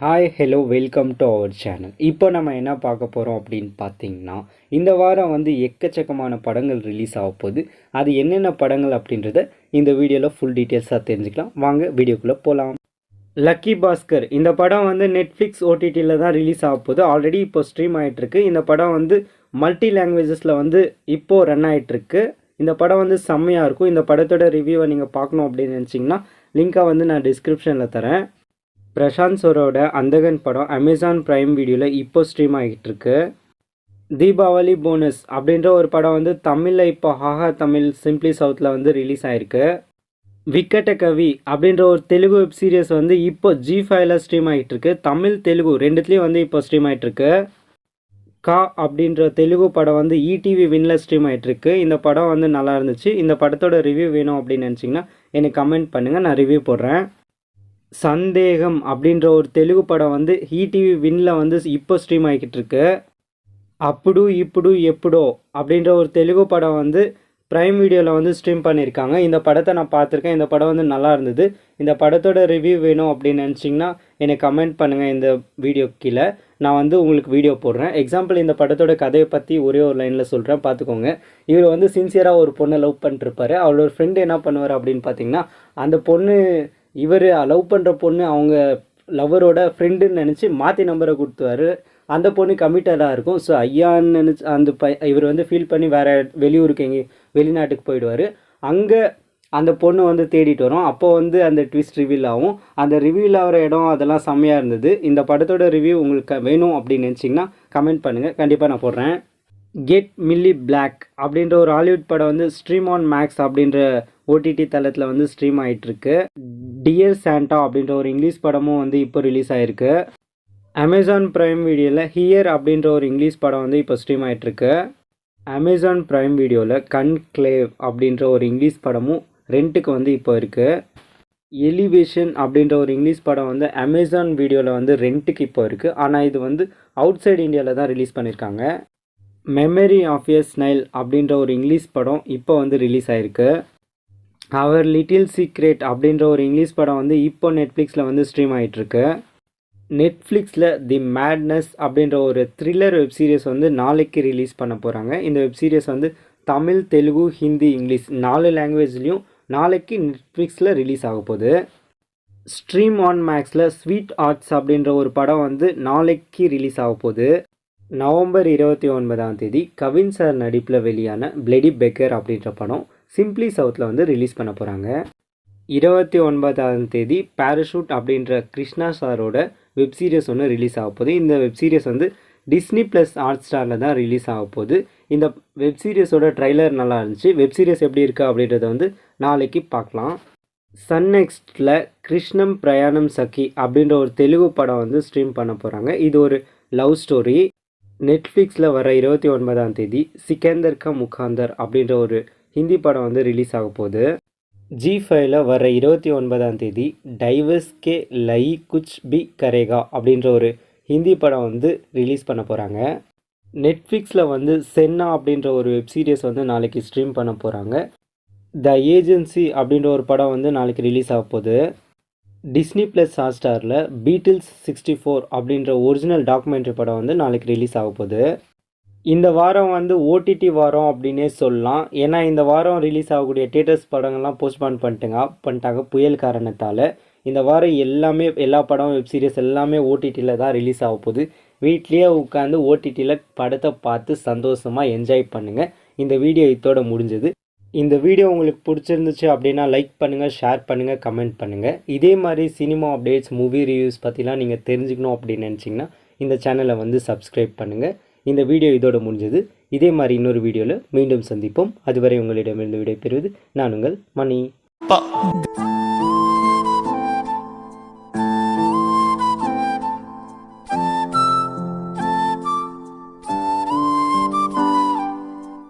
Hi hello welcome to our channel. இப்போ நம்ம என்ன பார்க்க போகிறோம் அப்படின்னு பார்த்தீங்கன்னா, இந்த வாரம் வந்து எக்கச்சக்கமான படங்கள் ரிலீஸ் ஆக போகுது. அது என்னென்ன படங்கள் அப்படின்றத இந்த வீடியோவில் ஃபுல் டீட்டெயில்ஸாக தெரிஞ்சுக்கலாம். வாங்க வீடியோக்குள்ளே போகலாம். லக்கி பாஸ்கர் இந்த படம் வந்து நெட்ஃப்ளிக்ஸ் ஓடிடியில் தான் ரிலீஸ் ஆக போகுது. ஆல்ரெடி இப்போ ஸ்ட்ரீம் ஆகிட்டுருக்கு. இந்த படம் வந்து மல்டி லாங்குவேஜஸில் வந்து இப்போது ரன் ஆகிட்டுருக்கு. இந்த படம் வந்து செம்மையாக இருக்கும். இந்த படத்தோட ரிவ்யூவை நீங்கள் பார்க்கணும் அப்படின்னு நினச்சிங்கன்னா லிங்க்கை வந்து நான் டிஸ்கிரிப்ஷனில் தரேன். பிரசாந்த் சரோட அந்தகன் படம் அமேசான் பிரைம் வீடியோவில் இப்போ ஸ்ட்ரீம் ஆகிட்டு இருக்கு. தீபாவளி போனஸ் அப்படின்ற ஒரு படம் வந்து தமிழில் இப்போ ஹாஹா தமிழ் சிம்பிளி சவுத்தில் வந்து ரிலீஸ் ஆகிருக்கு. விக்கட்ட கவி அப்படின்ற ஒரு தெலுங்கு வெப் சீரிஸ் வந்து இப்போ G5ல ஸ்ட்ரீம் ஆகிட்டு இருக்கு. தமிழ் தெலுங்கு ரெண்டுத்துலேயும் வந்து இப்போ ஸ்ட்ரீம் ஆகிட்டு இருக்கு. கா அப்படின்ற தெலுங்கு படம் வந்து ETV வின்ல ஸ்ட்ரீம் ஆகிட்டு இருக்கு. இந்த படம் வந்து நல்லா இருந்துச்சு. இந்த படத்தோட ரிவ்யூ வேணும் அப்படின்னு நினச்சிங்கன்னா எனக்கு கமெண்ட் பண்ணுங்கள், நான் ரிவ்யூ போடுறேன். சந்தேகம் அப்படின்ற ஒரு தெலுங்கு படம் வந்து ETV வின்ல வந்து இப்போ ஸ்ட்ரீம் ஆகிக்கிட்டு இருக்கு. அப்புடு இப்புடு எப்படோ அப்படின்ற ஒரு தெலுங்கு படம் வந்து ப்ரைம் வீடியோவில் வந்து ஸ்ட்ரீம் பண்ணியிருக்காங்க. இந்த படத்தை நான் பார்த்துருக்கேன். இந்த படம் வந்து நல்லா இருந்தது. இந்த படத்தோட ரிவ்யூ வேணும் அப்படின்னு நினச்சிங்கன்னா எனக்கு கமெண்ட் பண்ணுங்கள். இந்த வீடியோ கீழே நான் வந்து உங்களுக்கு வீடியோ போடுறேன். எக்ஸாம்பிள் இந்த படத்தோட கதையை பற்றி ஒரே ஒரு லைனில் சொல்கிறேன், பார்த்துக்கோங்க. இவர் வந்து சின்சியராக ஒரு பொண்ணை லவ் பண்ணிட்டுருப்பாரு. அவரோட ஃப்ரெண்டு என்ன பண்ணுவார் அப்படின்னு பார்த்தீங்கன்னா, அந்த பொண்ணு இவர் லவ் பண்ணுற பொண்ணு அவங்க லவ்வரோட ஃப்ரெண்டுன்னு நினச்சி மாற்றி நம்பரை கொடுத்துவார். அந்த பொண்ணு கமிட்டடாக இருக்கும். ஸோ ஐயான்னு நினச்சி இவர் வந்து ஃபீல் பண்ணி வேறு வெளியூருக்கு வெளிநாட்டுக்கு போயிடுவார். அங்கே அந்த பொண்ணு வந்து தேடிட்டு வரும். அப்போ வந்து அந்த ட்விஸ்ட் ரிவீல் ஆகும். அந்த ரிவீல் ஆகிற இடம் அதெல்லாம் செம்மையாக இருந்தது. இந்த படத்தோட ரிவ்யூ உங்களுக்கு வேணும் அப்படின்னு நினச்சிங்கன்னா கமெண்ட் பண்ணுங்கள், கண்டிப்பாக நான் போடுறேன். கெட் மில்லி பிளாக் அப்படின்ற ஒரு ஹாலிவுட் படம் வந்து ஸ்ட்ரீம் ஆன் மேக்ஸ் அப்படின்ற ஓடிடி தளத்தில் வந்து ஸ்ட்ரீம் ஆகிட்டுருக்கு. டியர் சாண்டா அப்படின்ற ஒரு இங்கிலீஷ் படமும் வந்து இப்போ ரிலீஸ் ஆகிருக்கு. அமேசான் ப்ரைம் வீடியோவில் ஹியர் அப்படின்ற ஒரு இங்கிலீஷ் படம் வந்து இப்போ ஸ்ட்ரீம் ஆகிட்டுருக்கு. அமேசான் ப்ரைம் வீடியோவில் கன்க்ளேவ் அப்படின்ற ஒரு இங்கிலீஷ் படமும் ரெண்ட்டுக்கு வந்து இப்போ இருக்குது. எலிவேஷன் அப்படின்ற ஒரு இங்கிலீஷ் படம் வந்து அமேசான் வீடியோவில் வந்து ரெண்ட்டுக்கு இப்போ இருக்குது. ஆனால் இது வந்து அவுட் சைடு இந்தியாவில் தான் ரிலீஸ் பண்ணியிருக்காங்க. மெமரி ஆஃப் எ ஸ்னைல் அப்படின்ற ஒரு இங்கிலீஷ் படம் இப்போ வந்து ரிலீஸ் ஆகிருக்கு. அவர் லிட்டில் சீக்ரெட் அப்படின்ற ஒரு இங்கிலீஷ் படம் வந்து இப்போ நெட்ஃப்ளிக்ஸில் வந்து ஸ்ட்ரீம் ஆகிட்டுருக்கு. நெட்ஃப்ளிக்ஸில் தி மேட்னஸ் அப்படின்ற ஒரு த்ரில்லர் வெப் சீரிஸ் வந்து நாளைக்கு ரிலீஸ் பண்ண போகிறாங்க. இந்த வெப் சீரிஸ் வந்து தமிழ், தெலுங்கு, ஹிந்தி, இங்கிலீஷ் 4 லாங்குவேஜ்லேயும் நாளைக்கு நெட்ஃப்ளிக்ஸில் ரிலீஸ் ஆக போகுது. ஸ்ட்ரீம் ஆன் மேக்ஸில் ஸ்வீட் ஆர்ட்ஸ் அப்படின்ற ஒரு படம் வந்து நாளைக்கு ரிலீஸ் ஆக போகுது. நவம்பர் 29 கவின் சார் நடிப்பில் வெளியான பிளடி பெக்கர் அப்படின்ற படம் சிம்பிளி சவுத்தில் வந்து ரிலீஸ் பண்ண போகிறாங்க. 29 பேராஷூட் அப்படின்ற கிருஷ்ணா சாரோட வெப் சீரிஸ் ஒன்று ரிலீஸ் ஆக போகுது. இந்த வெப் சீரிஸ் வந்து டிஸ்னி ப்ளஸ் ஹாட் ஸ்டாரில் தான் ரிலீஸ் ஆக போகுது. இந்த வெப் சீரிஸோட ட்ரைலர் நல்லா இருந்துச்சு. வெப் சீரிஸ் எப்படி இருக்குது அப்படின்றத வந்து நாளைக்கு பார்க்கலாம். சன் நெக்ஸ்ட்டில் கிருஷ்ணம் பிரயாணம் சఖி அப்படின்ற ஒரு தெலுங்கு படம் வந்து ஸ்ட்ரீம் பண்ண போகிறாங்க. இது ஒரு லவ் ஸ்டோரி. நெட்ஃப்ளிக்ஸில் வர 29 சிக்கந்தர் கா முகாந்தர் அப்படின்ற ஒரு ஹிந்தி படம் வந்து ரிலீஸ் ஆக போகுது. G5ல வர 29 டைவர்ஸ் கே லை குச் பி கரேகா அப்படின்ற ஒரு ஹிந்தி படம் வந்து ரிலீஸ் பண்ண போகிறாங்க. நெட்ஃப்ளிக்ஸில் வந்து சென்னா அப்படின்ற ஒரு வெப் சீரிஸ் வந்து நாளைக்கு ஸ்ட்ரீம் பண்ண போகிறாங்க. த ஏஜென்சி அப்படின்ற ஒரு படம் வந்து நாளைக்கு ரிலீஸ் ஆக போகுது. டிஸ்னி ப்ளஸ் ஹாட் ஸ்டாரில் பீட்டில்ஸ் 64 அப்படின்ற ஒரிஜினல் டாக்குமெண்ட்ரி படம் வந்து நாளைக்கு ரிலீஸ் ஆக போகுது. இந்த வாரம் வந்து ஓடிடி வாரம் அப்படின்னே சொல்லலாம். ஏன்னா இந்த வாரம் ரிலீஸ் ஆகக்கூடிய தியேட்டர்ஸ் படங்கள்லாம் போஸ்ட்பான் பண்ணிட்டாங்க புயல் காரணத்தால். இந்த வாரம் எல்லா படம் வெப் சீரிஸ் எல்லாமே ஓடிடியில் தான் ரிலீஸ் ஆக போகுது. வீட்லேயே உட்காந்து ஓடிடியில் படத்தை பார்த்து சந்தோஷமாக என்ஜாய் பண்ணுங்கள். இந்த வீடியோ இதோட முடிஞ்சது. இந்த வீடியோ உங்களுக்கு பிடிச்சிருந்துச்சு அப்படின்னா லைக் பண்ணுங்கள், ஷேர் பண்ணுங்கள், கமெண்ட் பண்ணுங்கள். இதே மாதிரி சினிமா அப்டேட்ஸ், மூவி ரிவ்யூஸ் பற்றிலாம் நீங்கள் தெரிஞ்சுக்கணும் அப்படின்னு நினச்சிங்கன்னா இந்த சேனலை வந்து சப்ஸ்கிரைப் பண்ணுங்கள். இந்த வீடியோ இதோட முடிஞ்சது. இதே மாதிரி இன்னொரு வீடியோவில் மீண்டும் சந்திப்போம். அதுவரை உங்களிடமிருந்து விடைபெறுவது நான் உங்கள் மணி.